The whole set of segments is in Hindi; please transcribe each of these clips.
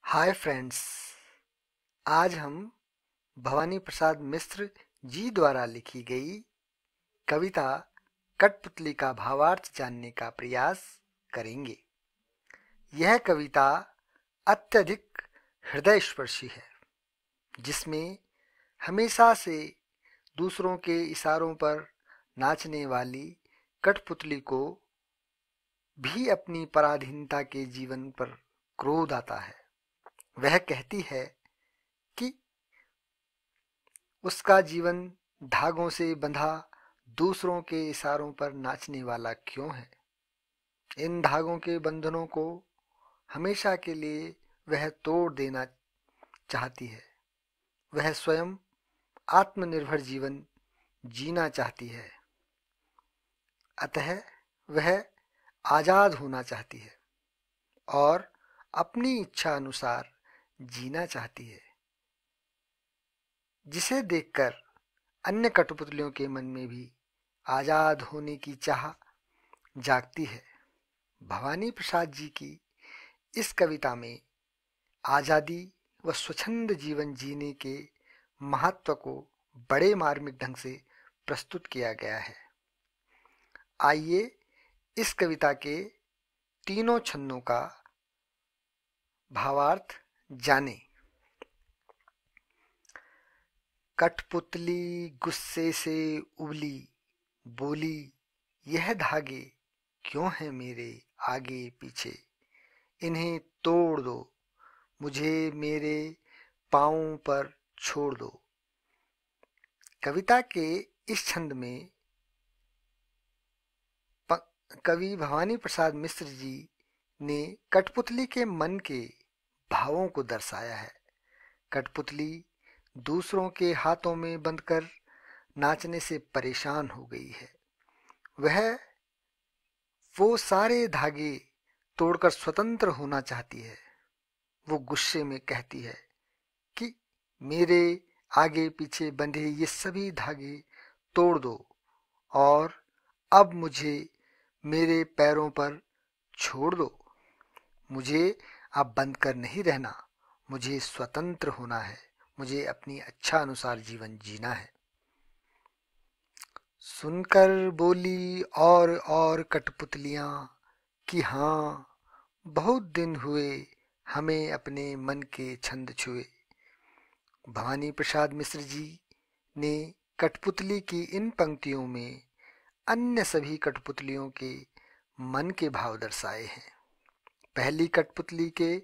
Hi friends. आज हम भवानी प्रसाद मिश्र जी द्वारा लिखी गई कविता कठपुतली का भावार्थ जानने का प्रयास करेंगे। यह कविता अत्यधिक हृदयस्पर्शी है, जिसमें हमेशा से दूसरों के इशारों पर नाचने वाली कठपुतली को भी अपनी पराधीनता के जीवन पर क्रोध आता है। वह कहती है कि उसका जीवन धागों से बंधा दूसरों के इशारों पर नाचने वाला क्यों है। इन धागों के बंधनों को हमेशा के लिए वह तोड़ देना चाहती है। वह स्वयं आत्मनिर्भर जीवन जीना चाहती है, अतः वह आजाद होना चाहती है और अपनी इच्छा अनुसार जीना चाहती है, जिसे देखकर अन्य कठपुतलियों के मन में भी आजाद होने की चाह जागती है। भवानी प्रसाद जी की इस कविता में आजादी व स्वच्छंद जीवन जीने के महत्व को बड़े मार्मिक ढंग से प्रस्तुत किया गया है। आइए इस कविता के तीनों छंदों का भावार्थ जानें। कठपुतली गुस्से से उबली, बोली यह धागे क्यों हैं मेरे आगे पीछे, इन्हें तोड़ दो, मुझे मेरे पाँवों पर छोड़ दो। कविता के इस छंद में कवि भवानी प्रसाद मिश्र जी ने कठपुतली के मन के भावों को दर्शाया है। कठपुतली दूसरों के हाथों में बंधकर नाचने से परेशान हो गई है। वह वो सारे धागे तोड़कर स्वतंत्र होना चाहती है। वो गुस्से में कहती है कि मेरे आगे पीछे बंधे ये सभी धागे तोड़ दो और अब मुझे मेरे पैरों पर छोड़ दो। मुझे अब बंध कर नहीं रहना, मुझे स्वतंत्र होना है, मुझे अपनी इच्छा अनुसार जीवन जीना है। सुनकर बोली और कठपुतलियां कि हाँ, बहुत दिन हुए हमें अपने मन के छंद छुए। भवानी प्रसाद मिश्र जी ने कठपुतली की इन पंक्तियों में अन्य सभी कठपुतलियों के मन के भाव दर्शाए हैं। पहली कठपुतली के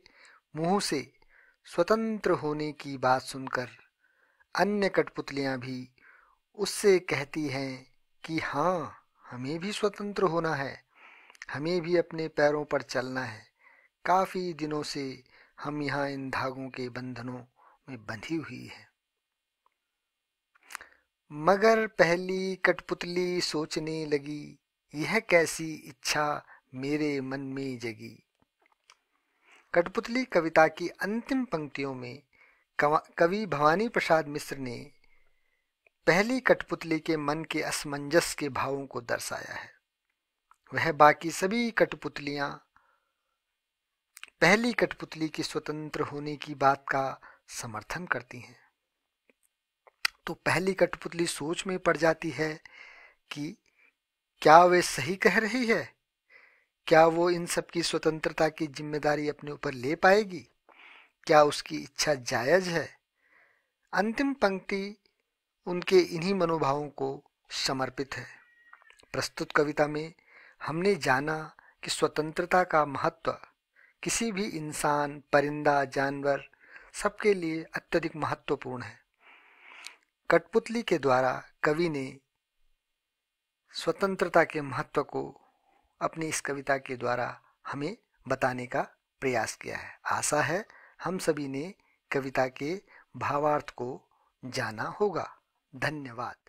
मुंह से स्वतंत्र होने की बात सुनकर अन्य कठपुतलियां भी उससे कहती हैं कि हाँ, हमें भी स्वतंत्र होना है, हमें भी अपने पैरों पर चलना है। काफी दिनों से हम यहाँ इन धागों के बंधनों में बंधी हुई है। मगर पहली कठपुतली सोचने लगी, यह कैसी इच्छा मेरे मन में जगी। कठपुतली कविता की अंतिम पंक्तियों में कवि भवानी प्रसाद मिश्र ने पहली कठपुतली के मन के असमंजस के भावों को दर्शाया है। वह बाकी सभी कठपुतलियां पहली कठपुतली की स्वतंत्र होने की बात का समर्थन करती हैं। तो पहली कठपुतली सोच में पड़ जाती है कि क्या वे सही कह रही है, क्या वो इन सब की स्वतंत्रता की जिम्मेदारी अपने ऊपर ले पाएगी, क्या उसकी इच्छा जायज है। अंतिम पंक्ति उनके इन्हीं मनोभावों को समर्पित है। प्रस्तुत कविता में हमने जाना कि स्वतंत्रता का महत्व किसी भी इंसान, परिंदा, जानवर सबके लिए अत्यधिक महत्वपूर्ण है। कठपुतली के द्वारा कवि ने स्वतंत्रता के महत्व को अपनी इस कविता के द्वारा हमें बताने का प्रयास किया है। आशा है हम सभी ने कविता के भावार्थ को जाना होगा। धन्यवाद।